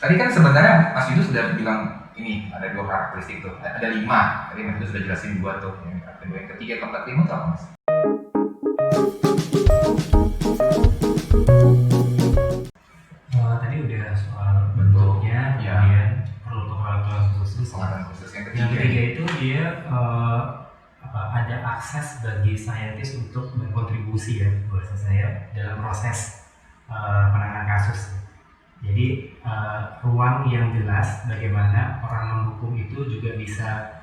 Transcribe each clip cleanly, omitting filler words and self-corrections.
Tadi kan sebenarnya Mas Yudo sudah bilang ini ada 2 karakteristik tuh, ada 5. Tadi Mas Yudo sudah jelasin 2 tuh, yang kedua, yang ketiga, keempat, kelima tuh apa Mas? Tadi udah soal bentuknya, ya. kemudian perlu pengetahuan khusus. Pengetahuan khusus. Yang Yang ketiga ketiga itu dia ada akses bagi saintis untuk berkontribusi ya, bahasa saya, dalam proses penanganan kasus. Jadi ruang yang jelas bagaimana orang non-hukum itu juga bisa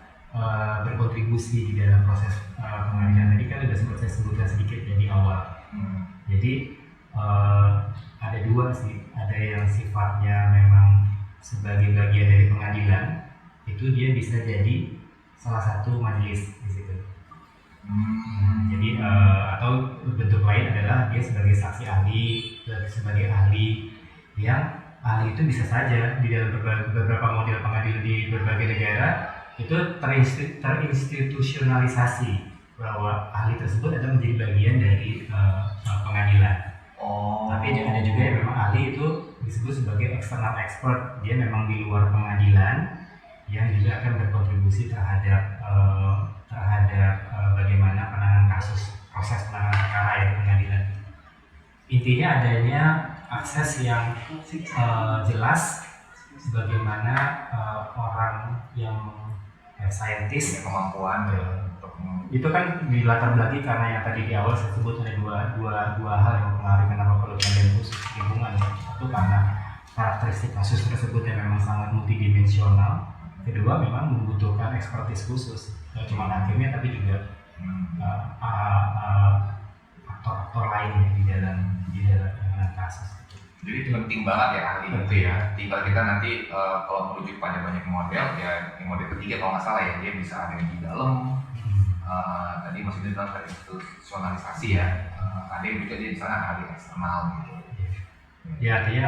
berkontribusi di dalam proses pengadilan. Tadi kan sudah sempat saya sebutkan sedikit ya di awal. Jadi ada 2 sih, ada yang sifatnya memang sebagai bagian dari pengadilan, itu dia bisa jadi salah satu majelis di situ. Jadi atau bentuk lain adalah dia sebagai saksi ahli, sebagai ahli yang ahli itu bisa saja di dalam beberapa model pengadilan di berbagai negara itu terinstitusionalisasi bahwa ahli tersebut adalah menjadi bagian dari pengadilan. Tapi ada juga yang memang ahli itu disebut sebagai external expert, dia memang di luar pengadilan yang juga akan berkontribusi terhadap bagaimana penanganan kasus, proses penanganan perkara ya pengadilan. Intinya adanya akses yang jelas bagaimana orang yang saintis kemampuan itu kan dilatar belakangi karena yang tadi di awal saya sebut ada dua hal yang mempengaruhi kenapa perlu pengadilan khusus lingkungan. Satu karena karakteristik kasus tersebut yang memang sangat multidimensional. Kedua memang membutuhkan ekspertis khusus, tidak cuma hakimnya tapi juga aktor-aktor lain di dalam penanganan kasus. Jadi itu penting banget ya ahli itu ya. Tinggal kita nanti kalau merujuk pada banyak model ya, yang model ketiga kalau nggak salah ya, dia bisa ada yang di dalam. Tadi Mas Yudo bilang institusionalisasi ya. Ada yang juga dia di sana ahli eksternal gitu. Ya artinya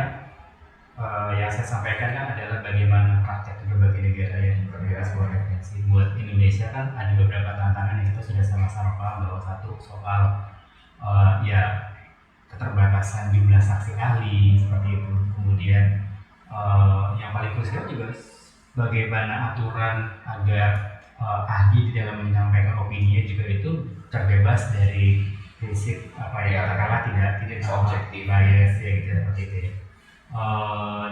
yang saya sampaikan kan adalah bagaimana praktek di berbagai negara yang berbeda sebuah referensi. Buat Indonesia kan ada beberapa tantangan yang kita sudah sama-sama paham bahwa satu soal ya keterbatasan jumlah saksi ahli seperti itu. Kemudian yang paling krusial juga bagaimana aturan agar ahli di dalam menyampaikan opini juga itu terbebas dari prinsip katakanlah tidak objektif bias ya gitu seperti itu ya.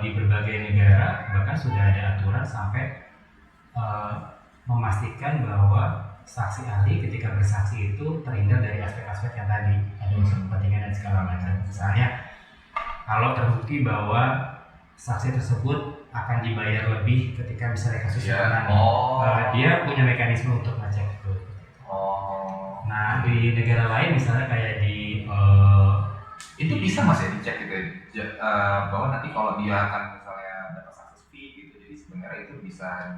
Di berbagai negara bahkan sudah ada aturan sampai memastikan bahwa saksi ahli ketika bersaksi itu terhindar dari aspek-aspek yang tadi ada unsur kepentingan dan segala macam. Misalnya kalau terbukti bahwa saksi tersebut akan dibayar lebih ketika misalnya kasus menangani, dia punya mekanisme untuk ngecek itu. Nah di negara lain misalnya kayak di itu bisa Mas ya dicek gitu bahwa nanti kalau dia akan misalnya dapat sukses fee gitu, jadi sebenarnya itu bisa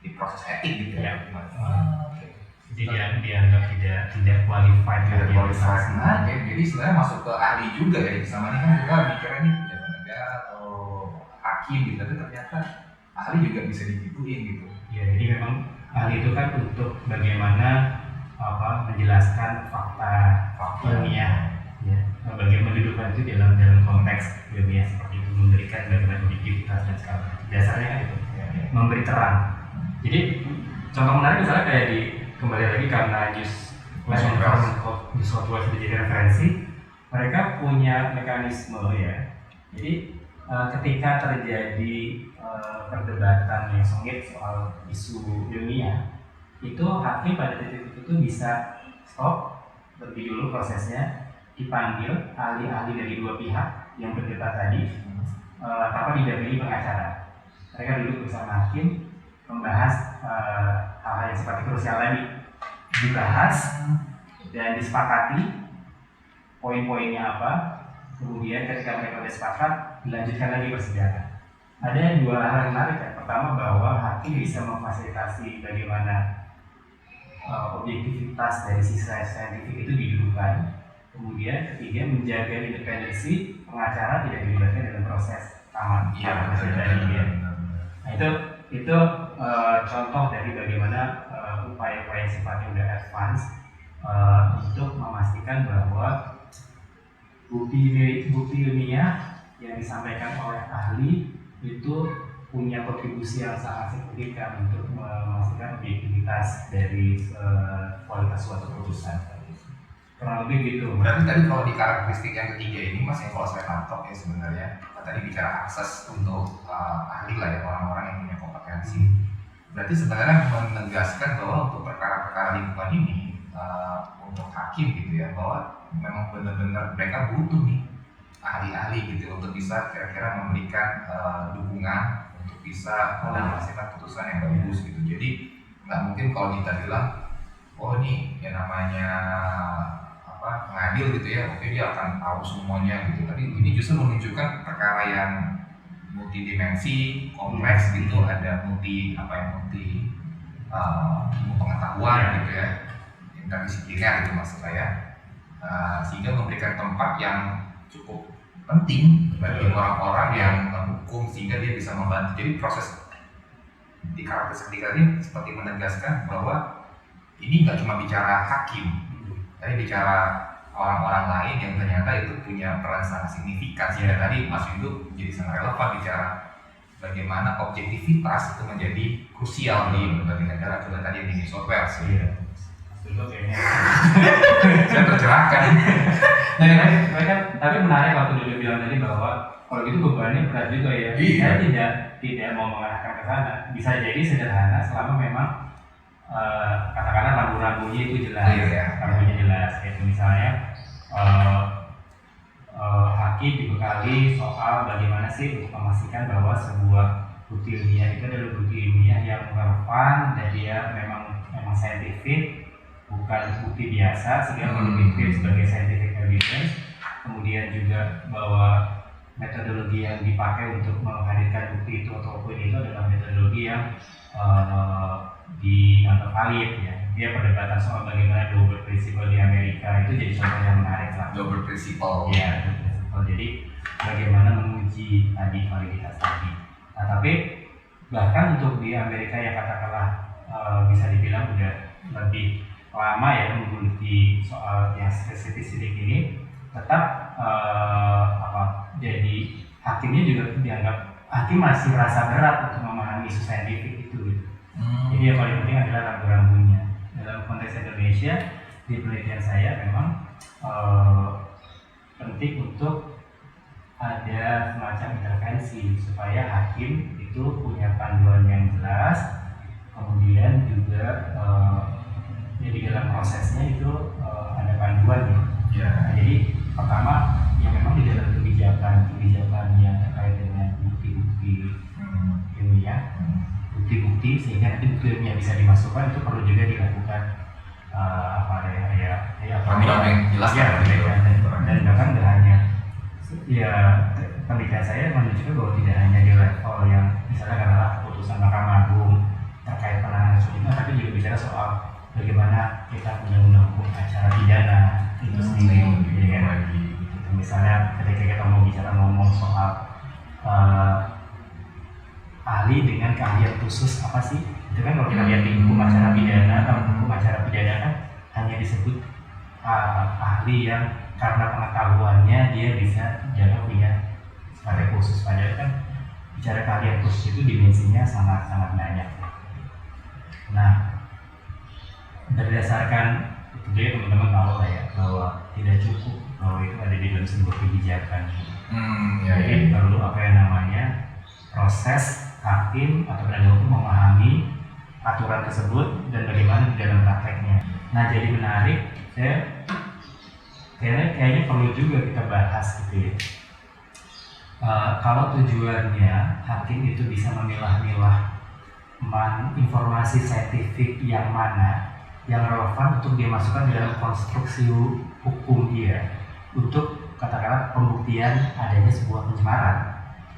di proses etik gitu ya. Jadi dianggap tidak qualified nah, jadi sebenarnya masuk ke ahli juga ya. Selama ini kan kita mikirnya ini pejabat negara atau hakim gitu, tapi ternyata ahli juga bisa digituin gitu. Ya jadi memang ahli itu kan untuk bagaimana menjelaskan fakta ilmiah ya, bagaimana mendudukkan itu dalam konteks ilmiah seperti itu, memberikan bagaimana objektivitas dan segala macam. Dasarnya kan itu memberi terang. Jadi contoh menarik misalnya kayak kembali lagi karena New South Wales menjadi referensi, mereka punya mekanisme ya. Jadi ketika terjadi perdebatan yang sengit soal isu ilmiah, itu hakim pada titik itu bisa stop, berhenti dulu prosesnya, dipanggil ahli-ahli dari 2 pihak yang berdebat tadi tanpa didampingi pengacara. Mereka duduk bersama hakim membahas hal-hal yang sifatnya krusial tadi, dibahas dan disepakati poin-poinnya apa. Kemudian ketika mereka sudah sepakat, dilanjutkan lagi persidangan. Ada 2 hal yang menarik ya. Pertama bahwa hakim bisa memfasilitasi bagaimana objektivitas dari sisi saintifik itu didudukkan. Kemudian ketiga menjaga independensi pengacara tidak dilibatkan dalam proses tamat. Nah itu contoh dari bagaimana upaya-upaya yang sifatnya udah advance untuk memastikan bahwa bukti ilmiah yang disampaikan oleh ahli itu punya kontribusi yang sangat signifikan untuk memastikan objektivitas dari kualitas suatu putusan. Kurang lebih gitu. Berarti tadi kalau di karakteristik yang ketiga ini Mas, yang kalau saya tangkap ya sebenarnya tadi bicara akses untuk ahli lah ya, orang-orang yang punya kompetensi. Berarti sebenarnya menegaskan bahwa untuk perkara-perkara lingkungan ini untuk hakim gitu ya, bahwa memang benar-benar mereka butuh nih ahli-ahli gitu untuk bisa kira-kira memberikan dukungan untuk bisa menghasilkan putusan yang bagus gitu. Jadi nggak mungkin kalau kita bilang oh ini yang namanya pengadil gitu ya, oke dia akan tahu semuanya gitu. Tapi ini justru menunjukkan perkara yang multidimensi, kompleks gitu, ada multi pengetahuan gitu ya, interdisipliner gitu maksud saya, sehingga memberikan tempat yang cukup penting bagi orang-orang yang menghukum sehingga dia bisa membantu. Jadi proses di karakteristik ketiga ini seperti menegaskan bahwa ini nggak cuma bicara hakim, tapi bicara orang-orang lain yang ternyata itu punya peran sangat signifikan. Sehingga tadi Mas Windu jadi sangat relevan bicara bagaimana objektivitas itu menjadi krusial di berbagai negara. Coba tadi yang di New South Wales. Saya tercerahkan. Tapi menarik waktu dulu bilang tadi bahwa kalau gitu bebannya berat juga ya. Iya. Saya tidak mau mengarahkan ke sana. Bisa jadi sederhana selama memang katakanlah rambu-rambunya itu jelas, rambunya jelas. Kayak misalnya hakim dibekali soal bagaimana sih untuk memastikan bahwa sebuah bukti ilmiah itu adalah bukti ilmiah yang relevan dan dia memang saintifik, bukan bukti biasa, sehingga dipimpin sebagai scientific evidence. Kemudian juga bahwa metodologi yang dipakai untuk menghadirkan bukti itu ataupun itu adalah metodologi yang dianggap valid ya. Dia perdebatan soal bagaimana double principle di Amerika itu jadi contoh yang menarik lah. Double principle. Ya, double principle. Jadi bagaimana menguji tadi validitas tadi. Nah, tapi bahkan untuk di Amerika yang katakanlah bisa dibilang udah lebih lama ya menggeluti soal yang spesifik ini, tetap jadi hakimnya juga dianggap hakim masih merasa berat untuk memahami isu saintifik itu gitu. Jadi yang paling penting adalah rambu-rambunya. Dalam konteks Indonesia, di penelitian saya memang penting untuk ada semacam intervensi supaya hakim itu punya panduan yang jelas, kemudian juga di dalam prosesnya itu ada panduan ya. Nah, jadi pertama yang memang di dalam kebijakan yang terkait dengan bukti-bukti ilmiah, bukti-bukti sehingga nanti bukti ilmiah bisa dimasukkan itu perlu juga dilakukan yang jelas ya, dan bahkan tidak hanya ya penelitian saya menunjukkan bahwa tidak hanya di level yang misalnya karena keputusan Mahkamah Agung terkait penanganan isu itu, tapi juga bicara soal bagaimana kita punya undang hukum acara pidana itu sendiri, ya kan? Misalnya ketika kita mau bicara soal ahli dengan keahlian khusus apa sih? Itu kan kalau kita lihat di hukum acara pidana atau hukum acara pidana kan hanya disebut ahli yang karena pengetahuannya dia bisa jaga punya sebagai khusus. Padahal kan bicara keahlian khusus itu dimensinya sangat banyak. Nah, berdasarkan itu dia teman-teman tahu lah ya bahwa tidak cukup bahwa itu ada di dalam sebuah kebijakan. Jadi perlu apa yang namanya proses hakim atau penegak hukum memahami aturan tersebut dan bagaimana di dalam prakteknya. Nah, jadi menarik, saya kayaknya perlu juga kita bahas gitu ya. Kalau tujuannya hakim itu bisa memilah-milah informasi saintifik yang mana yang relevan untuk dimasukkan dalam konstruksi hukum dia untuk katakanlah pembuktian adanya sebuah pencemaran.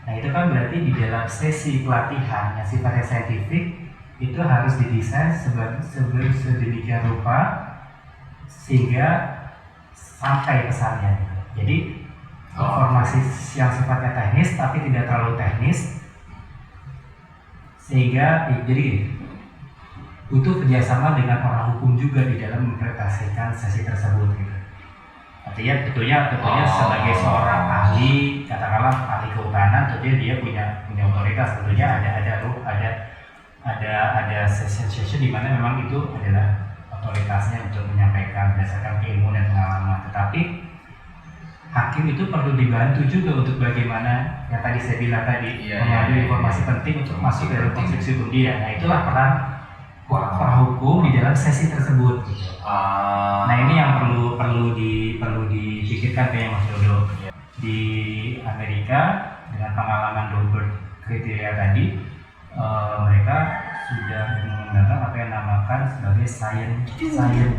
Nah, itu kan berarti di dalam sesi pelatihan yang sifatnya saintifik itu harus didesain sedemikian rupa sehingga sampai pesannya. Jadi informasi yang sifatnya teknis tapi tidak terlalu teknis, sehingga jadi butuh kerjasama dengan orang hukum juga di dalam menginterpretasikan sesi tersebut gitu. Artinya tentunya sebagai seorang ahli, katakanlah ahli kehutanan, tentunya dia punya otoritas. Tentunya ada session di mana memang itu adalah otoritasnya untuk menyampaikan berdasarkan keilmuan dan pengalaman. Tetapi hakim itu perlu dibantu juga untuk bagaimana yang tadi saya bilang tadi, mengambil informasi penting untuk masuk dalam konstruksi hukum dia. Nah, itulah peran hukum di dalam sesi tersebut. Nah, ini yang perlu dipikirkan kayak Mas Dodo. Di Amerika dengan pengalaman Dober kriteria tadi, mereka sudah menggunakan apa yang dinamakan sebagai science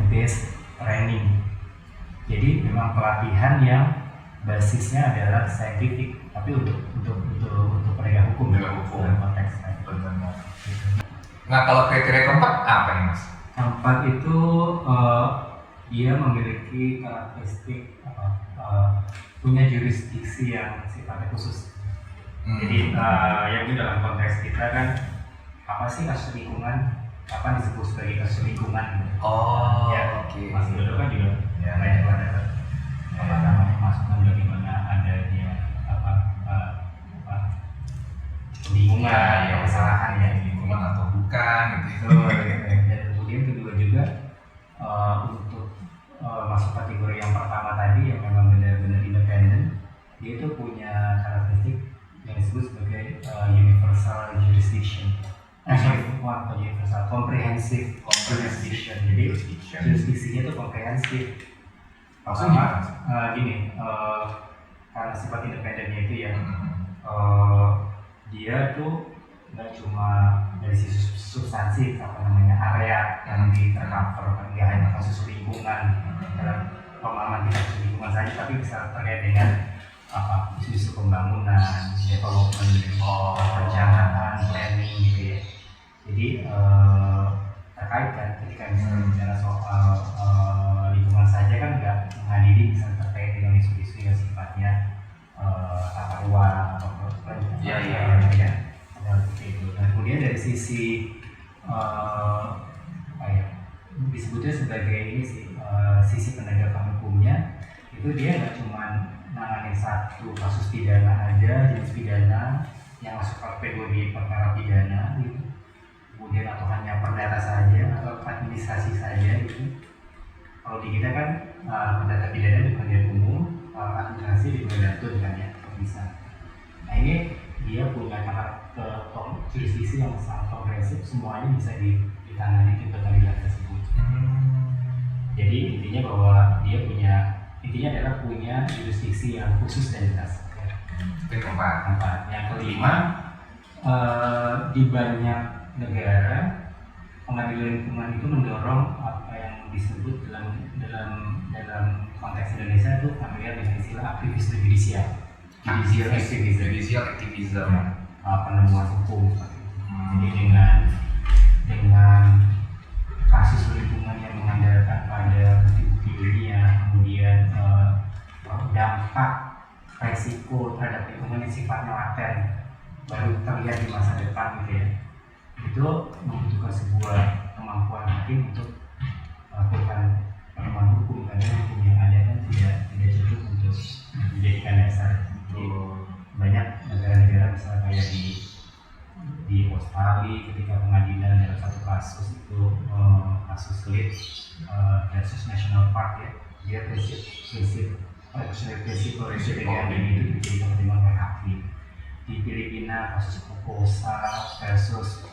based training. Jadi memang pelatihan yang basisnya adalah scientific, tapi untuk penegak hukum dalam konteks. Nah, kalau kriteria keempat apa nih, Mas? Keempat itu dia memiliki karakteristik punya jurisdiksi yang sifatnya khusus. Jadi yang di dalam konteks kita kan apa sih kasus lingkungan? Apa disebut sebagai kasus lingkungan? Oke. Mas Dodo kan juga banyak banget masukan bagaimana adanya lingkungan, kesalahan ya lingkungan atau bukan gitu. Dan kemudian kedua juga untuk masuk kategori yang pertama tadi yang memang benar-benar independen, dia itu punya karakteristik yang disebut sebagai universal jurisdiction. Universal comprehensive jurisdiction. Jadi jurisdiksinya itu komprehensif. Maksudnya gini, karena sifat independennya itu ya, dia tuh nggak cuma dari sisi substansi area yang tercover, nggak hanya kasus lingkungan dalam pemahaman kita kasus lingkungan saja, tapi bisa terkait dengan isu-isu pembangunan, development, perencanaan, planning gitu ya. Jadi terkait kan ketika misalnya bicara soal lingkungan saja kan nggak menghadiri bisa terkait dengan isu-isu yang sifatnya tata ruang atau perencanaan. Dan kemudian dari sisi disebutnya sebagai ini sih sisi penegakan hukumnya, itu dia nggak cuma nanganin satu kasus pidana aja, jenis pidana yang masuk kategori perkara pidana gitu, kemudian atau hanya perdata saja atau administrasi saja gitu. Kalau di kita kan perdata pidana di pengadilan umum, administrasi di pengadilan itu kan ya bisa. Nah, ini dia punya jurisdiksi yang sangat komprehensif, semuanya bisa ditangani di pengadilan tersebut. Jadi intinya bahwa dia adalah punya jurisdiksi yang khusus dan jelas. Itu keempat. Yang kelima, di banyak negara pengadilan lingkungan itu mendorong apa yang disebut dalam konteks Indonesia itu familiar dengan istilah aktivisme judicial. Judicial activism, penemuan hukum. Jadi dengan kasus lingkungan yang mengandalkan pada bukti ilmiah, kemudian dampak resiko terhadap lingkungan yang sifatnya laten baru terlihat di masa depan gitu ya. Itu membutuhkan sebuah kemampuan hakim untuk melakukan penemuan hukum, karena hukum yang ada kan tidak cukup untuk dijadikan dasar. Banyak negara-negara misalnya kayak di Australia, ketika pengadilan dalam satu kasus itu kasus Lead versus National Park ya, dia prinsip yang ini itu dijadikan pertimbangan oleh hakim. Di Filipina kasus Pocosa versus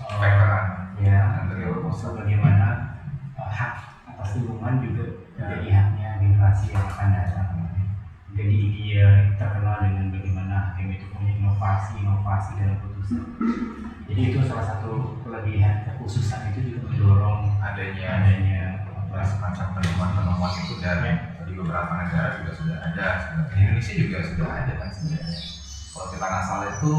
bagaimana hak atas lingkungan juga menjadi haknya generasi yang akan datang. Jadi dia terkenal dengan bagaimana hakim itu punya inovasi dalam putusan. Jadi itu salah satu kelebihan kekhususan itu juga mendorong adanya semacam penemuan itu dari di beberapa negara juga sudah ada. Di Indonesia juga sudah ada kan sebenarnya. Kalau kita nggak salah itu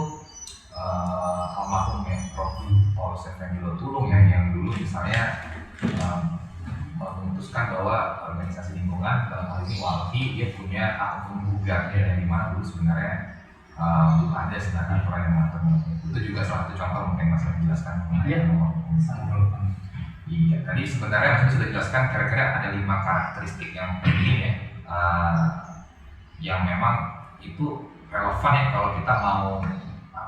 almarhum ya Prof. Paulus Effendi Tulung yang dulu misalnya memutuskan bahwa organisasi lingkungan dalam hal ini WALHI dia punya hak menggugat ya, di mana dulu sebenarnya belum ada sedangkan aturan yang mengatur. Itu juga salah satu contoh mungkin Mas menjelaskan mengenai Iya, tadi sebenarnya Mas sudah jelaskan kira-kira ada 5 karakteristik yang penting ya, yang memang itu relevan ya kalau kita mau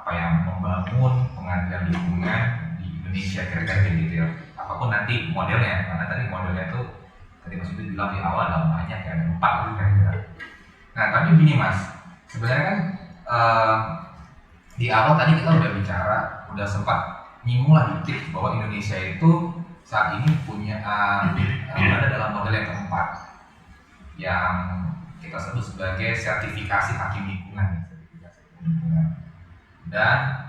apa yang membangun pengadilan lingkungan di Indonesia kira-kira gitu ya. Apapun nanti modelnya, karena tadi modelnya tuh tadi Mas Yudi bilang di awal ada banyak ya, ada 4 lah kira-kira. Nah tapi gini Mas, sebenarnya kan di awal tadi kita udah bicara, udah sempat nyinggung lah dikit bahwa Indonesia itu saat ini punya ada dalam model yang keempat yang kita sebut sebagai sertifikasi hakim lingkungan. Dan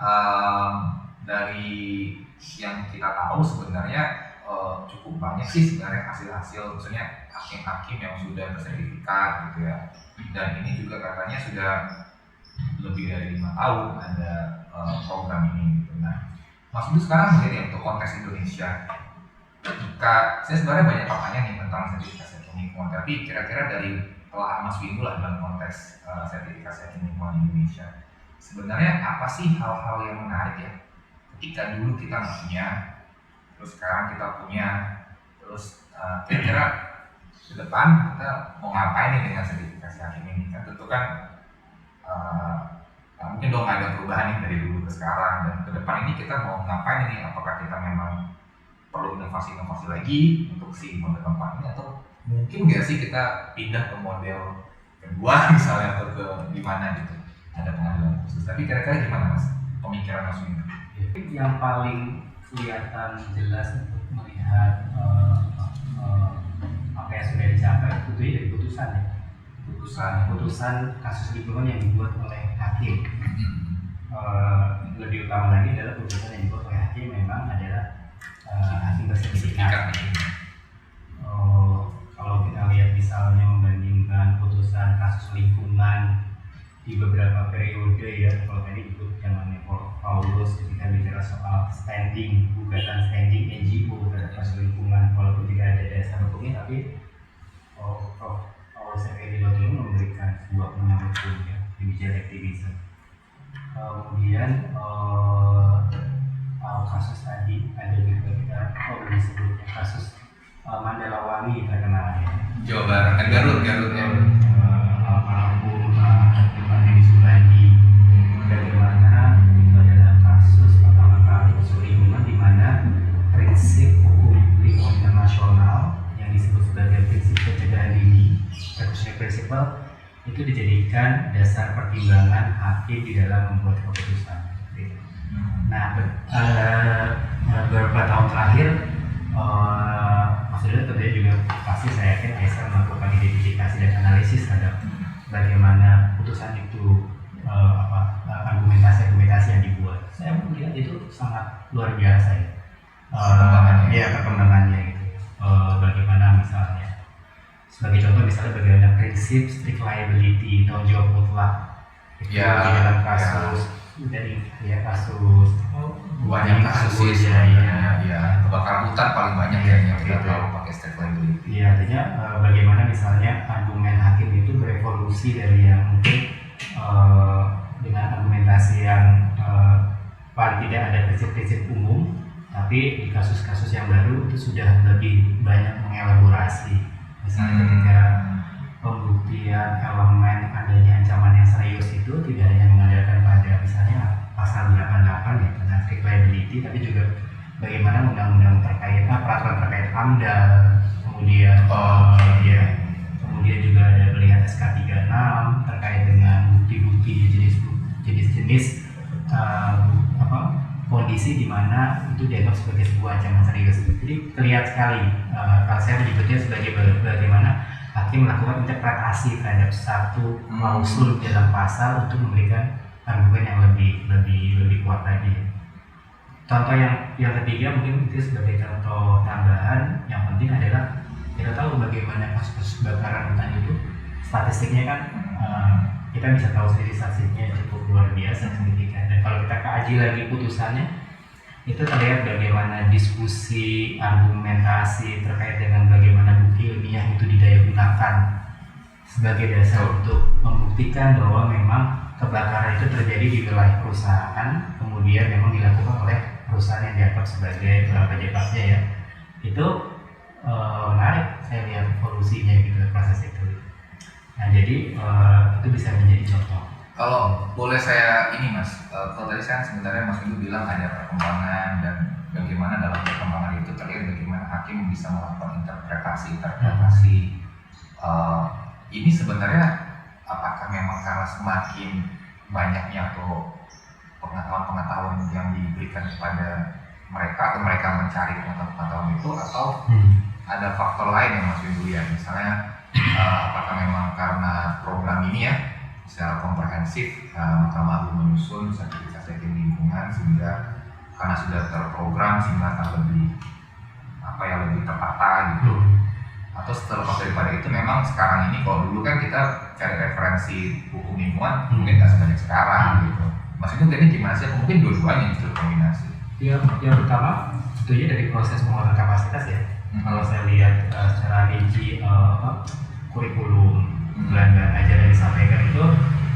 dari yang kita tahu sebenarnya cukup banyak sih sebenarnya hasil-hasil, maksudnya hakim-hakim yang sudah bersertifikat gitu ya. Dan ini juga katanya sudah lebih dari 5 tahun ada program ini gitu. Nah, Mas Budi sekarang melihat ya untuk konteks Indonesia, ketika saya sebenarnya banyak pertanyaan nih tentang sertifikasi hakim lingkungan, tapi kira-kira dari telah Mas Windu lah dalam konteks sertifikasi hakim lingkungan di Indonesia, sebenarnya apa sih hal-hal yang menarik ya ketika dulu kita nggak punya, terus sekarang kita punya, terus kira-kira ke depan kita mau ngapain nih dengan sertifikasi hakim ini? Kan tentu kan mungkin dong ada perubahan nih dari dulu ke sekarang, dan ke depan ini kita mau ngapain ini? Apakah kita memang perlu inovasi-inovasi lagi untuk si model keempat ini, atau mungkin nggak sih kita pindah ke model kedua misalnya, atau ke gimana gitu, ada pengadilan khusus. Tapi kira-kira gimana Mas pemikiran Mas Windu? Yang paling kelihatan jelas untuk melihat apa yang sudah dicapai itu dari putusan ya. Putusan kasus lingkungan yang dibuat oleh hakim. Lebih utama lagi adalah putusan yang dibuat oleh hakim memang adalah hakim bersertifikat. Kalau kita lihat misalnya membandingkan putusan kasus lingkungan di beberapa periode ya, kalau tadi disebut zamannya Paulus ketika bicara soal gugatan standing NGO terhadap kasus lingkungan, walaupun tidak ada dasar hukumnya, tapi Paulus F.E.D. ini memberikan sebuah pengaruh hukum ya, judicial activism. Kemudian kasus tadi ada juga kita disebut kasus Mandalawangi terkenal ya. Jawa Barat, Garut ya. Almarhum Hakim Subandi, bagaimana itu adalah kasus pertama kali kasus lingkungan di mana prinsip hukum lingkungan internasional yang disebut sebagai prinsip pencegahan dini, precautionary principle, itu dijadikan dasar pertimbangan hakim di dalam membuat keputusan. Nah, beberapa tahun terakhir, maksudnya tentunya juga pasti saya yakin ASR melakukan identifikasi dan analisis terhadap bagaimana putusan itu, argumentasi yang dibuat. Saya melihat itu sangat luar biasa ya, perkembangannya gitu. Bagaimana misalnya, sebagai contoh misalnya bagaimana prinsip strict liability, tanggung jawab mutlak itu di dalam kasus dari kasus banyak kasus ya, kebakaran hutan paling banyak yang kita tahu pakai strict liability. Iya, artinya bagaimana misalnya argumen hakim itu berevolusi dari yang mungkin dengan argumentasi yang paling tidak ada prinsip-prinsip umum, tapi di kasus-kasus yang baru itu sudah lebih banyak mengelaborasi. Misalnya ketika pembuktian elemen adanya ancaman yang serius itu tidak hanya mengandalkan pada misalnya pasal 88 ya tentang strict liability, tapi juga bagaimana undang-undang terkait peraturan terkait AMDAL, kemudian kemudian juga ada melihat SK 36 terkait dengan bukti-bukti jenis-jenis kondisi di mana itu dianggap sebagai sebuah ancaman serius. Jadi terlihat sekali kalau saya menyebutnya sebagai bagaimana hakim melakukan interpretasi terhadap satu klausul dalam pasal untuk memberikan argumen yang lebih kuat lagi. Contoh yang ketiga mungkin itu sebagai contoh tambahan yang penting adalah kita tahu bagaimana kasus kebakaran hutan itu statistiknya kan kita bisa tahu sendiri statistiknya cukup luar biasa signifikan, dan kalau kita kaji lagi putusannya itu terlihat bagaimana diskusi argumentasi terkait dengan bagaimana bukti ilmiah itu didaya gunakan sebagai dasar untuk membuktikan bahwa memang kebakaran itu terjadi di wilayah perusahaan, kemudian memang dilakukan oleh perusahaan yang dianggap sebagai pejabatnya ya. Itu menarik saya lihat evolusinya gitu proses itu. Nah jadi itu bisa menjadi contoh. Kalau boleh saya ini Mas, kalau tadi saya sebenarnya Mas Windu bilang ada perkembangan dan bagaimana dalam perkembangan itu terlihat bagaimana hakim bisa melakukan interpretasi. Ini sebenarnya apakah memang karena semakin banyaknya atau pengetahuan yang diberikan kepada mereka atau mereka mencari pengetahuan itu, atau ada faktor lain yang Mas Windu lihat, misalnya apakah memang karena program ini ya secara komprehensif Mahkamah Agung menyusun sertifikasi hakim lingkungan sehingga karena sudah terprogram sehingga akan lebih lebih tertata gitu, atau terlepas daripada itu memang sekarang ini, kalau dulu kan kita cari referensi hukum lingkungan mungkin nggak sebanyak sekarang gitu. Mas itu tadi gimana sih? Mungkin dua-duanya justru kombinasi. Yang pertama tentunya dari proses penguatan kapasitas ya. Kalau saya lihat secara rinci kurikulum dan ajaran yang disampaikan itu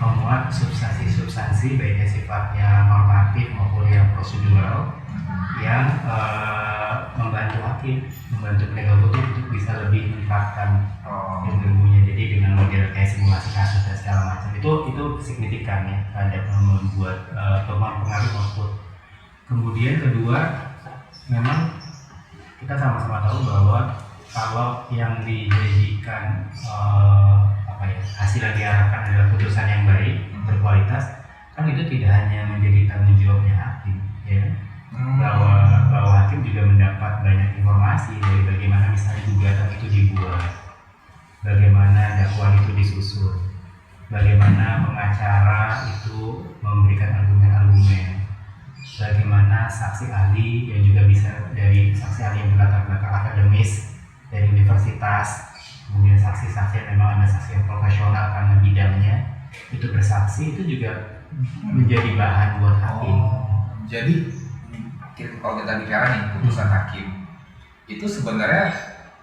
memuat substansi baik yang sifatnya normatif maupun yang prosedural yang membantu hakim, membantu penegak hukum untuk bisa lebih meningkatkan ilmunya. Jadi dengan model kayak simulasi kasus dan segala macam itu signifikan ya terhadap membuat pengaruh output. Kemudian kedua, memang kita sama-sama tahu bahwa kalau yang dijadikan hasil yang diharapkan adalah putusan yang baik, berkualitas, kan itu tidak hanya menjadi tanggung jawabnya hakim, ya. Bahwa hakim juga mendapat banyak informasi dari bagaimana misalnya gugatan itu dibuat, bagaimana dakwaan itu disusun, bagaimana pengacara itu memberikan argumen-argumen, bagaimana saksi ahli yang juga bisa dari saksi ahli yang berlatar belakang akademis dari universitas, kemudian saksi-saksi yang memang ada saksi yang profesional karena bidangnya itu bersaksi, itu juga menjadi bahan buat hakim. Jadi kalau kita bicara nih putusan hakim itu sebenarnya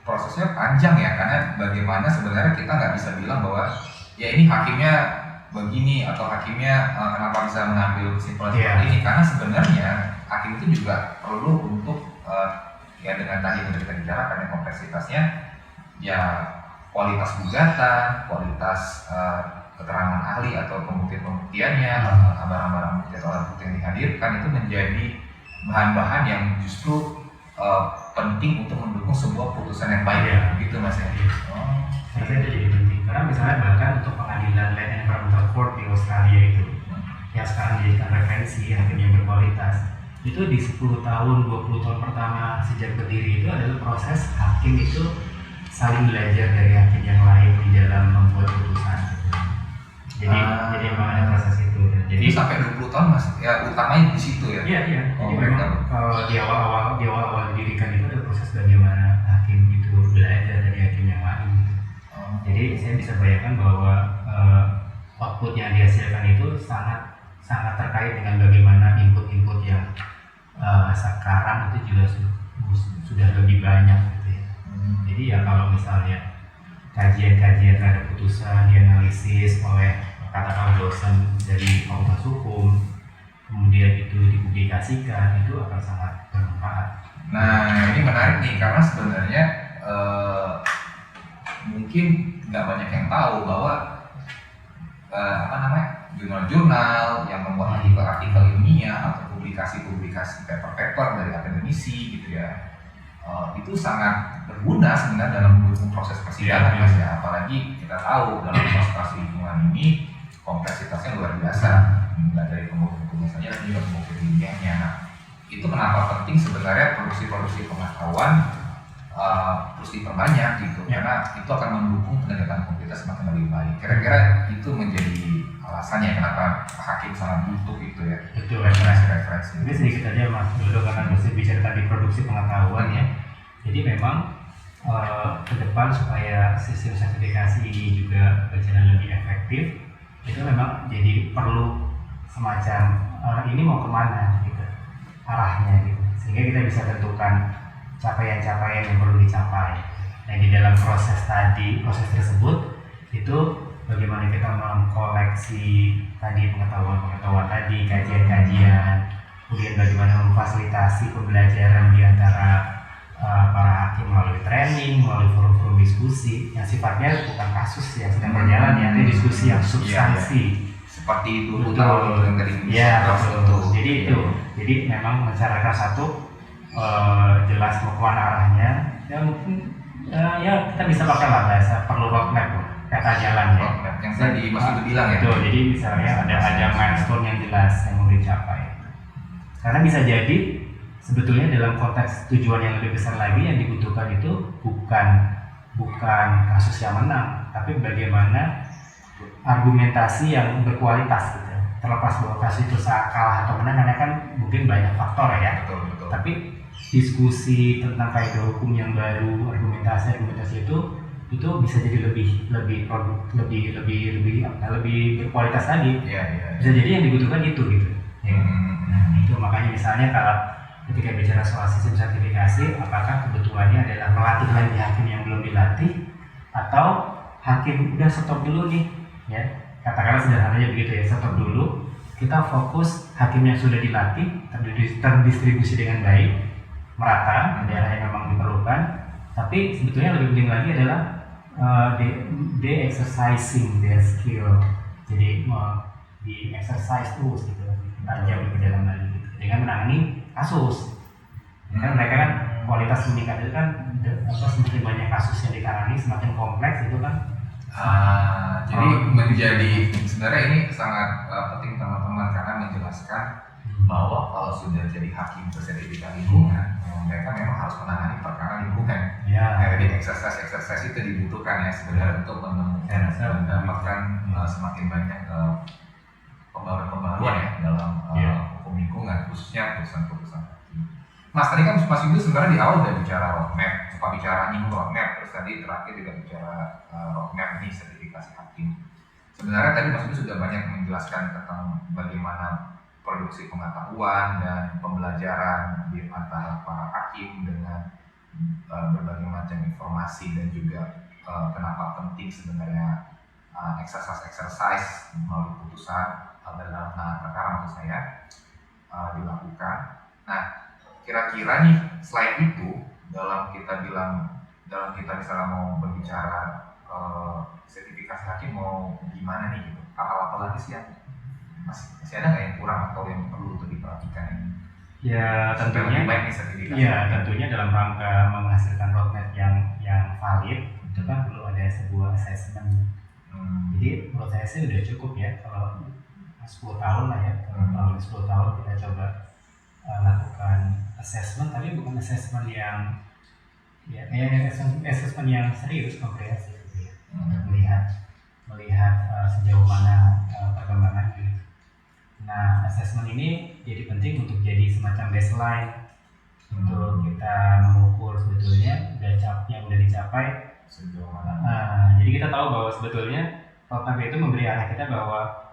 prosesnya panjang ya, karena bagaimana sebenarnya kita nggak bisa bilang bahwa ya ini hakimnya begini atau hakimnya kenapa bisa mengambil kesimpulan seperti ini, karena sebenarnya hakim itu juga perlu untuk ya dengan tadi yang kita bicarakan ya kompleksitasnya, ya kualitas gugatan, kualitas keterangan ahli atau pembuktiannya, barang-barang bukti atau alat bukti yang dihadirkan itu menjadi bahan-bahan yang justru penting untuk mendukung sebuah putusan yang baik, gitu Mas ya. Saya kira itu jadi penting karena misalnya bahkan untuk pengadilan Land Environmental Court di Australia itu yang sekarang dijadikan referensi hakim yang berkualitas, itu di 10 tahun, 20 tahun pertama sejak berdiri itu adalah proses hakim itu saling belajar dari hakim yang lain di dalam membuat putusan. Jadi memang ada proses itu. Jadi sampai 20 tahun Mas, ya utamanya di situ ya. Iya. Jadi memang di awal didirikan itu ada proses bagaimana hakim itu belajar dari hakim yang lain. Jadi saya bisa bayangkan bahwa output yang dihasilkan itu sangat terkait dengan bagaimana input-input yang sekarang itu juga sudah lebih banyak gitu ya. Jadi ya kalau misalnya kajian-kajian terhadap putusan dianalisis oleh katakanlah dosen dari fakultas hukum, kemudian itu dipublikasikan, itu akan sangat bermanfaat. Nah ini menarik nih karena sebenarnya mungkin nggak banyak yang tahu bahwa jurnal-jurnal yang membuat artikel-artikel ilmiah atau publikasi-publikasi paper-paper dari akademisi gitu ya, itu sangat berguna sebenarnya dalam mendukung proses persidangan Mas ya. Apalagi kita tahu dalam proses lingkungan ini kompleksitasnya luar biasa, nggak dari pembuktiannya saja, tapi juga pembuktian ilmiahnya. Nah, itu kenapa penting sebenarnya produksi pengetahuan terus diperbanyak gitu, karena itu akan mendukung penegakan hukum kita semakin lebih baik. Kira-kira itu menjadi alasannya kenapa hakim sangat butuh itu ya. Betul, referensi. Ini sedikit aja Mas Dodo karena mesti bicara tadi produksi pengetahuan ya. Jadi memang ke depan supaya sistem sertifikasi ini juga berjalan lebih efektif, itu memang jadi perlu semacam ini mau kemana gitu arahnya gitu, sehingga kita bisa tentukan capaian-capaian yang perlu dicapai. Nah di dalam proses tersebut itu bagaimana kita mengkoleksi tadi pengetahuan tadi, kajian-kajian, kemudian bagaimana memfasilitasi pembelajaran di antara para hakim melalui training, melalui forum-forum diskusi yang sifatnya bukan kasus yang sedang berjalan ya, tapi diskusi yang substansi. seperti dulu tahun yang tadi ya itu. Jadi itu, jadi memang masyarakat satu jelas mau kemana arahnya. Ya mungkin ya kita bisa pakai lah bahasa perlu roadmap lah, kata jalan ya. Roadmap yang tadi Mas itu bilang ya. Betul, jadi misalnya ada milestone yang jelas yang mau dicapai. Karena bisa jadi sebetulnya dalam konteks tujuan yang lebih besar lagi yang dibutuhkan itu bukan kasus yang menang, tapi bagaimana argumentasi yang berkualitas gitu. Terlepas bahwa kasus itu kalah atau menang, karena kan mungkin banyak faktor ya. Betul. Tapi diskusi tentang kaidah hukum yang baru, argumentasi itu bisa jadi lebih berkualitas lagi. Iya. Bisa jadi yang dibutuhkan itu gitu. Nah, itu makanya misalnya kalau ketika bicara soal sistem sertifikasi, apakah kebutuhannya adalah melatih lagi hakim yang belum dilatih, atau hakim udah stop dulu nih, ya katakanlah sederhananya begitu ya, stop dulu, kita fokus hakim yang sudah dilatih terdistribusi dengan baik, merata daerah yang memang diperlukan, tapi sebetulnya lebih penting lagi adalah they exercising their skill, jadi di exercise terus gitu, tajam ke dalam lagi gitu, dengan menangani kasus. Kan mereka kan kualitas meningkat itu kan semakin banyak kasus yang ditangani, semakin kompleks itu kan. Jadi menjadi sebenarnya ini sangat penting teman-teman, karena menjelaskan bahwa kalau sudah jadi hakim bersertifikat lingkungan, mereka memang harus menangani perkara lingkungan. Jadi exercise itu dibutuhkan ya sebenarnya untuk menemukan dan mendapatkan semakin banyak pembaruan ya dalam hukum lingkungan, khususnya putusan-putusan hakim. Mas, tadi kan Mas Windu sebenarnya di awal udah bicara roadmap, suka bicara nyinggung roadmap, terus tadi terakhir juga bicara roadmap nih sertifikasi hakim. Sebenarnya tadi Mas Windu sudah banyak menjelaskan tentang bagaimana produksi pengetahuan dan pembelajaran di antara para hakim dengan berbagai macam informasi, dan juga kenapa penting sebenarnya exercise melalui putusan dalam penanganan perkara maksud saya dilakukan. Nah, kira-kira nih selain itu dalam kita misalnya mau berbicara sertifikasi hakim mau gimana nih gitu, apa lagi sih yang masih ada nggak yang kurang atau yang perlu untuk diperhatikan ini? Ya tentunya baik nih sertifikasi. Ya tentunya dalam rangka menghasilkan roadmap yang valid itu kan perlu ada sebuah assessment. Jadi menurut saya sih udah cukup ya kalau 10 tahun lah ya, kalau 10 tahun kita coba lakukan assessment, tapi bukan assessment yang assessment yang serius, komprehensif gitu ya, untuk melihat sejauh mana perkembangan gitu. Nah, assessment ini jadi penting untuk jadi semacam baseline untuk kita mengukur sebetulnya yang udah dicapai sejauh mana. Jadi kita tahu bahwa sebetulnya roadmap itu memberi arah kita bahwa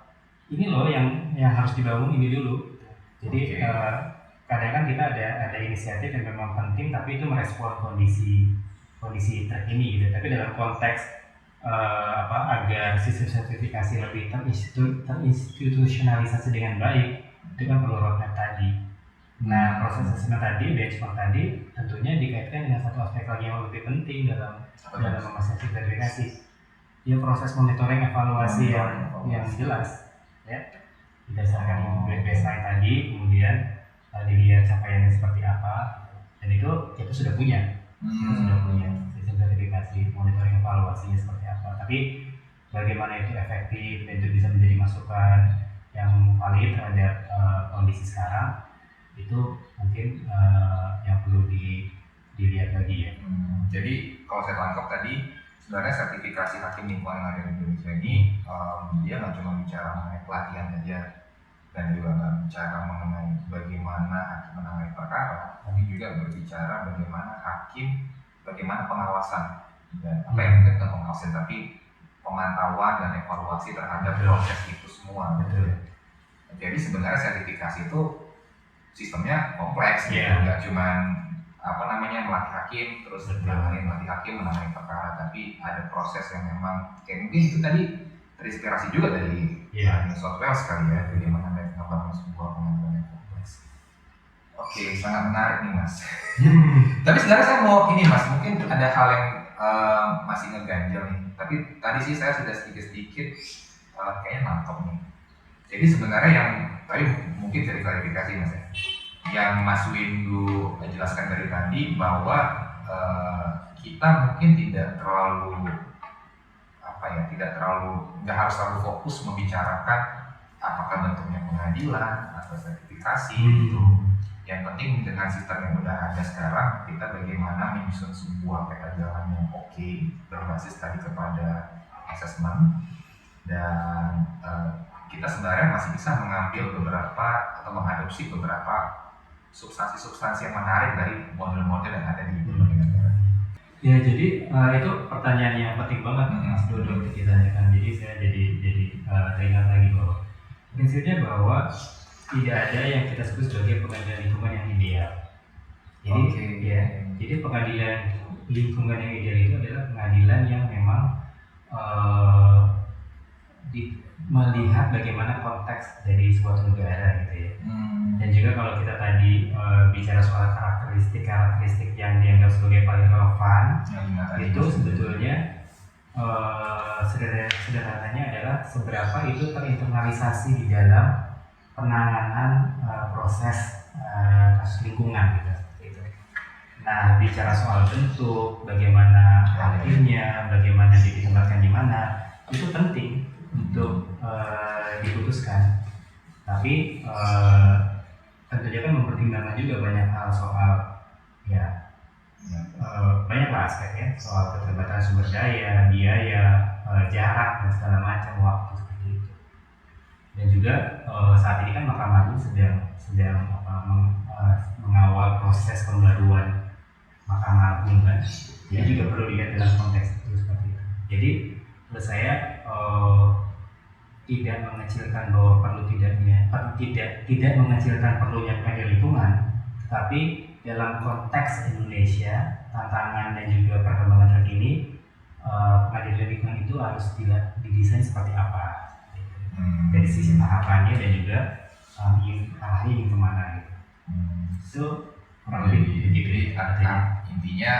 ini loh yang harus dibangun ini dulu. Jadi kadang kan kita ada inisiatif yang memang penting, tapi itu merespon kondisi terkini gitu. Tapi dalam konteks agar sistem sertifikasi lebih terinstitusionalisasi dengan baik, itu kan perlu roadmap tadi. Nah, proses assessment tadi, benchmark tadi, tentunya dikaitkan dengan satu aspek lagi yang lebih penting dalam memastikan sertifikasi. Ya, proses monitoring evaluasi yang jelas, ya, berdasarkan baseline tadi, kemudian dilihat capaiannya seperti apa, dan itu kita sudah punya. Sistem sertifikasi, monitoring evaluasinya seperti apa. Tapi bagaimana itu efektif dan itu bisa menjadi masukan yang valid terhadap kondisi sekarang, itu mungkin yang perlu dilihat lagi ya. Jadi kalau saya tangkap tadi, sebenarnya sertifikasi hakim lingkungan yang ada di Indonesia ini dia nggak cuma bicara mengenai pelatihan aja, dan juga nggak bicara mengenai bagaimana hakim menangani perkara, tapi juga berbicara bagaimana pengawasan, dan apa yang bukan pengawasan tapi pemantauan dan evaluasi terhadap proses itu semua. Jadi sebenarnya sertifikasi itu sistemnya kompleks, nggak cuma melatih hakim terus melatih hakim menangani perkara, tapi ada proses yang memang kayak mungkin itu tadi terinspirasi juga dari New South Wales kali ya, bagaimana mereka membangun sebuah pengadilan yang kompleks. Oke, sangat menarik nih Mas. Tapi sebenarnya saya mau ini Mas, mungkin ada hal yang masih ngeganjel nih. Tapi tadi sih saya sudah sedikit kayaknya nangkep nih. Jadi sebenarnya yang tadi mungkin saya klarifikasi Mas ya, yang Mas Windu jelaskan dari tadi bahwa kita mungkin tidak terlalu nggak harus terlalu fokus membicarakan apakah bentuknya pengadilan atau sertifikasi gitu. Yang penting dengan sistem yang udah ada sekarang, kita bagaimana menyusun sebuah peta jalan yang oke, berbasis tadi kepada asesmen, dan kita sebenarnya masih bisa mengambil beberapa atau mengadopsi beberapa substansi-substansi yang menarik dari model-model yang ada di berbagai negara. Ya, jadi itu pertanyaan yang penting banget Mas Dodo untuk ditanyakan. Jadi saya jadi teringat lagi bahwa prinsipnya bahwa tidak ada yang kita sebut sebagai pengadilan lingkungan yang ideal. Jadi jadi pengadilan lingkungan yang ideal itu adalah pengadilan yang memang melihat bagaimana konteks dari suatu negara gitu ya. Dan juga kalau kita tadi bicara soal karakteristik yang dianggap sebagai paling relevan, itu sebetulnya sederhananya adalah seberapa itu terinternalisasi di dalam penanganan proses kasus lingkungan gitu. Nah, bicara soal bentuk, bagaimana akhirnya, bagaimana ditempatkan di mana, itu penting untuk diputuskan. Tapi tentunya kan mempertimbangkan juga banyak hal soal banyaklah aspek ya, soal keterbatasan sumber daya, biaya, jarak dan segala macam, waktu seperti itu. Dan juga saat ini kan Mahkamah Agung sedang mengawal proses pembaruan Mahkamah Agung kan. Jadi juga perlu dilihat dalam konteks itu seperti itu. Jadi menurut saya tidak mengecilkan bahwa tidak mengecilkan perlunya pengadilan lingkungan, tetapi dalam konteks Indonesia, tantangan dan juga perkembangan terkini, pengadilan lingkungan itu harus didesain seperti apa, dari sisi tahapannya dan juga arahnya ingin kemana gitu. So kurang lebih begitu. Intinya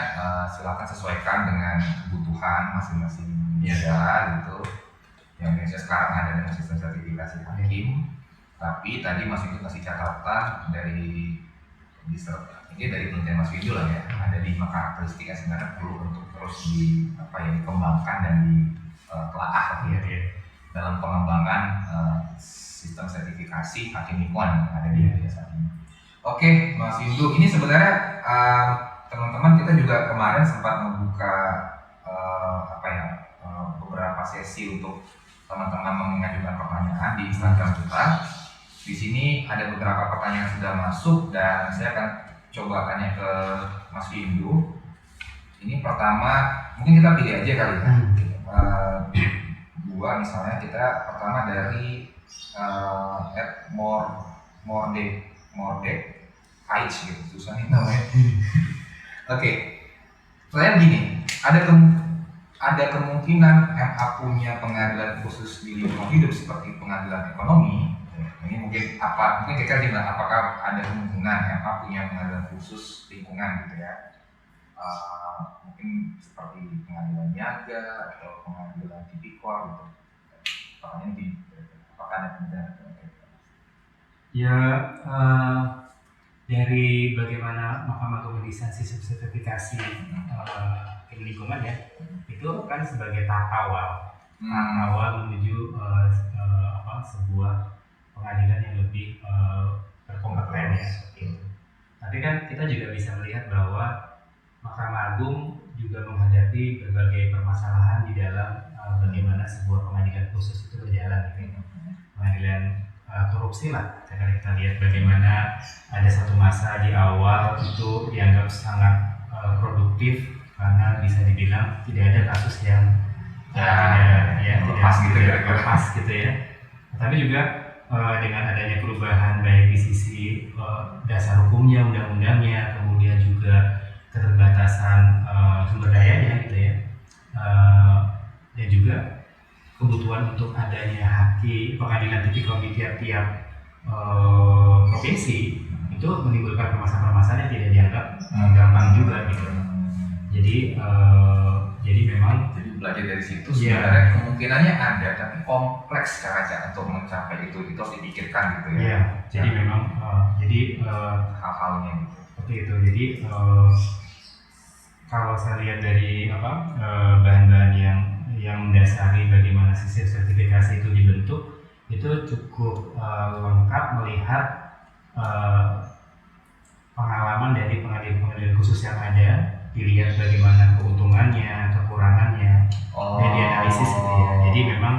silakan sesuaikan dengan kebutuhan masing-masing negara gitu. Yang Indonesia sekarang ada dengan sistem sertifikasi hakim, tapi tadi Mas Windu kasih catatan dari penelitian Mas Windu lah ya, ada 5 karakteristik yang sebenarnya perlu untuk terus dikembangkan dan ditelaah dalam pengembangan sistem sertifikasi hakim lingkungan yang ada di Indonesia saat ini. Oke, Mas Windu, ini sebenarnya teman-teman kita juga kemarin sempat membuka beberapa sesi untuk teman-teman mengajukan pertanyaan di Instagram kita. Di sini ada beberapa pertanyaan yang sudah masuk dan saya akan coba tanya ke Mas Windu. Ini pertama, mungkin kita pilih aja kali ya. Dua misalnya, kita pertama dari Mordek H gitu, susah nih namanya. Oke, saya begini, ada kemungkinan MA punya pengadilan khusus di lingkungan hidup seperti pengadilan ekonomi. Ini mungkin kita bilang apakah ada kemungkinan MA punya pengadilan khusus lingkungan gitu ya? Mungkin seperti pengadilan niaga atau pengadilan tipikor gitu. Apakah ada kemungkinan? Ya, dari bagaimana Mahkamah Agung mendesain sistem sertifikasi lingkungan ya, itu kan sebagai tahap awal menuju sebuah pengadilan yang lebih berkompeten ya. Tapi kan kita juga bisa melihat bahwa Mahkamah Agung juga menghadapi berbagai permasalahan di dalam bagaimana sebuah pengadilan khusus itu berjalan. Pengadilan korupsi lah, kita lihat bagaimana ada satu masa di awal itu dianggap sangat produktif karena bisa dibilang tidak ada kasus yang tidak lepas gitu ya. Tapi juga dengan adanya perubahan baik di sisi dasar hukumnya, undang-undangnya, kemudian juga keterbatasan sumber dayanya gitu ya, dan juga kebutuhan untuk adanya pengadilan tipikor di tiap-tiap provinsi itu menimbulkan permasalahan-permasalahan yang tidak dianggap gampang juga gitu. Jadi Jadi memang jadi belajar dari situ Iya. sebenarnya kemungkinannya ada, tapi kompleks cara untuk mencapai itu harus dipikirkan gitu ya. Iya, jadi memang Hal-halnya gitu. seperti itu. Jadi kalau saya lihat dari bahan-bahan yang mendasari bagaimana sistem sertifikasi itu dibentuk, itu cukup lengkap melihat pengalaman dari pengadilan khusus yang ada, dilihat bagaimana keuntungannya, kekurangannya, dan dianalisis gitu ya. Jadi memang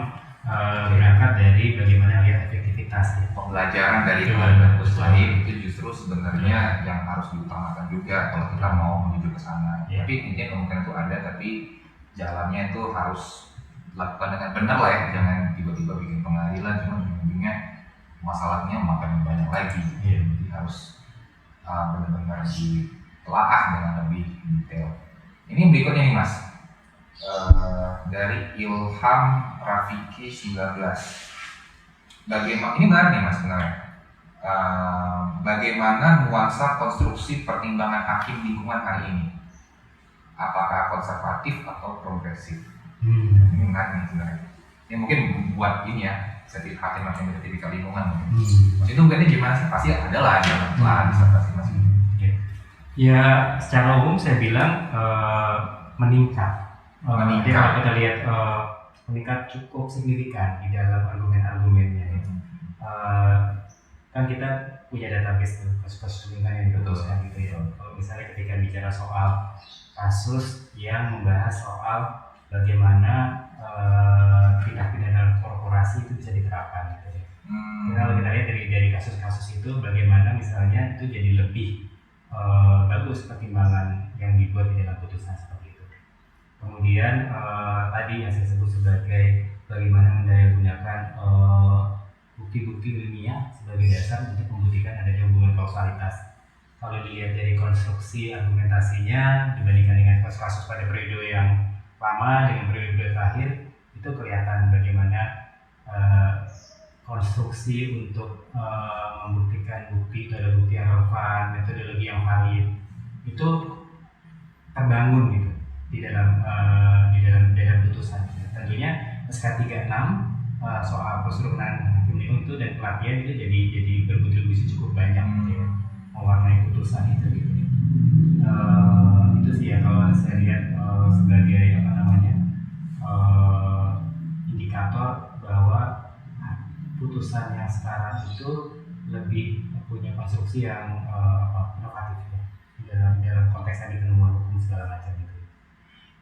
berangkat dari bagaimana lihat efektivitas ya. Pembelajaran dari Betul. pengadilan khusus lain itu justru sebenarnya yang harus diutamakan juga kalau kita mau menuju ke sana. Iya. Tapi intinya kemungkinan itu ada, tapi jalannya itu harus dilakukan dengan benar lah ya, jangan tiba-tiba bikin pengadilan cuma ujung-ujungnya masalahnya makin banyak lagi. Iya. Jadi harus benar-benar ditelaah dengan lebih detail. Ini berikutnya nih Mas, dari Ilham Rafiki 19. Bagaimana, ini menarik nih Mas sebenarnya. Bagaimana nuansa konstruksi pertimbangan hakim lingkungan hari ini? Apakah konservatif atau progresif? Ini menarik nih sebenarnya. Ini mungkin buat ini ya, hakim-hakim sertifikat lingkungan. Mas itu mungkin gimana sih? Pasti ada lah jalan disertasi Mas. Ya, secara umum saya bilang meningkat. Jadi kalau kita lihat meningkat cukup signifikan di dalam argumen-argumennya. Kan kita punya database tuh kasus-kasus lingkungan yang diputuskan gitu ya. Kalau misalnya ketika bicara soal kasus yang membahas soal bagaimana tindak pidana korporasi itu bisa diterapkan gitu ya. Kalau kita lihat dari kasus-kasus itu bagaimana misalnya itu jadi lebih bagus pertimbangan yang dibuat di dalam putusan seperti itu. Kemudian tadi yang saya sebut sebagai bagaimana mendaya-gunakan bukti-bukti ilmiah sebagai dasar untuk membuktikan adanya hubungan kausalitas. Kalau dilihat dari konstruksi argumentasinya dibandingkan dengan kasus-kasus pada periode yang lama dengan periode terakhir, itu kelihatan bagaimana konstruksi untuk membuktikan bukti itu ada bukti yang relevan, metodologi yang valid itu terbangun gitu di dalam putusan. Tentunya SK 36 soal prosedur kewenangan hakim lingkungan itu dan pelatihan itu jadi berkontribusi cukup banyak gitu ya, mewarnai putusan itu gitu. Itu sih ya kalau saya lihat sebagai indikator bahwa putusan yang sekarang itu lebih punya konstruksi yang inovatif ya, dalam konteks tadi penemuan hukum segala macam itu.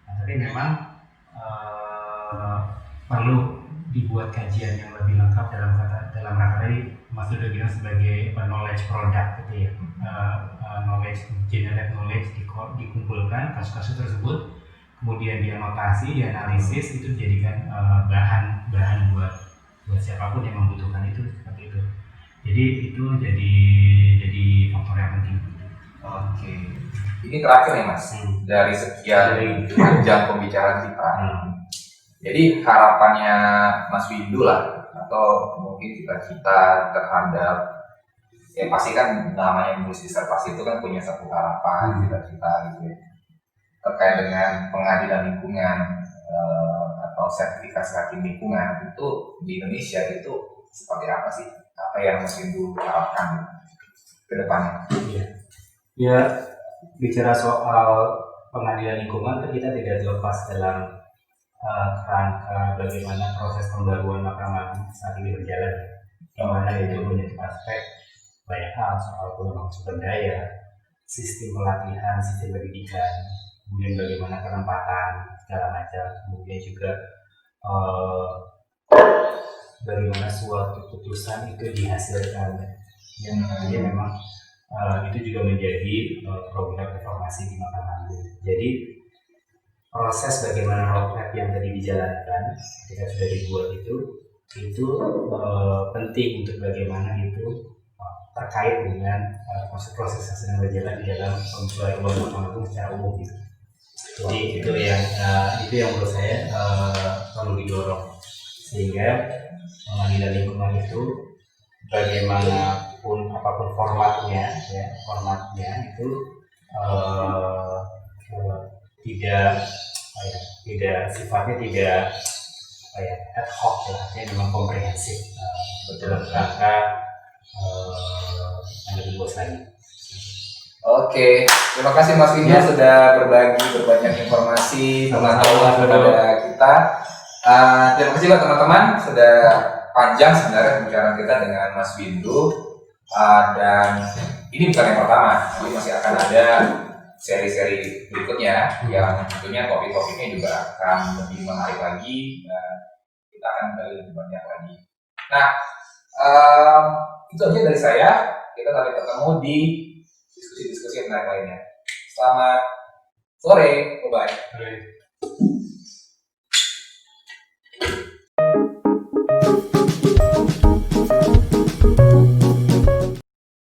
Nah, tapi memang perlu dibuat kajian yang lebih lengkap dalam rangka tadi Mas Dodo bilang sebagai knowledge product gitu ya, generate knowledge dikumpulkan kasus-kasus tersebut, kemudian dianotasi, dianalisis, itu dijadikan bahan buat siapapun yang membutuhkan itu seperti itu. Jadi itu jadi faktor yang penting. Oke. Ini terakhir nih Mas, dari sekian panjang pembicaraan kita. Jadi harapannya Mas Windu lah, atau mungkin cita-cita terhadap, ya pasti kan namanya menulis disertasi itu kan punya satu harapan, cita-cita gitu ya, terkait dengan pengadilan lingkungan atau sertifikasi hakim lingkungan itu di Indonesia itu seperti apa sih? Apa yang Mas Windu harapkan ke depannya? Ya, bicara soal pengadilan lingkungan kan kita tidak terlepas dalam kerangka bagaimana proses pembaruan Mahkamah Agung saat ini berjalan, di mana itu menjadi aspek banyak hal soal pengembangan sumber daya, sistem pelatihan, sistem pendidikan, kemudian bagaimana penempatan segala macam, kemudian juga bagaimana suatu keputusan itu dihasilkan, yang kemudian memang itu juga menjadi program reformasi di Mahkamah Agung. Jadi proses bagaimana roadmap yang tadi dijalankan ketika sudah dibuat itu penting untuk bagaimana itu terkait dengan proses yang sedang berjalan di dalam pembaruan Mahkamah Agung secara umum gitu. Jadi itu yang menurut saya perlu didorong, sehingga pengadilan lingkungan itu bagaimanapun apapun formatnya itu tidak tidak sifatnya tidak ad hoc ya, artinya memang komprehensif. Betul rangka yang lebih luas lagi. Oke, terima kasih Mas Windu sudah berbagi berbanyak informasi pengetahuan kepada kita. Terima kasih buat teman-teman, sudah panjang sebenarnya pembicaraan kita dengan Mas Windu, dan ini bukan yang pertama, jadi masih akan ada seri-seri berikutnya yang tentunya topik-topiknya juga akan lebih menarik lagi dan kita akan gali lebih banyak lagi. Nah, itu aja dari saya. Kita nanti ketemu di diskusi-diskusi yang lainnya. Selamat sore, bye-bye.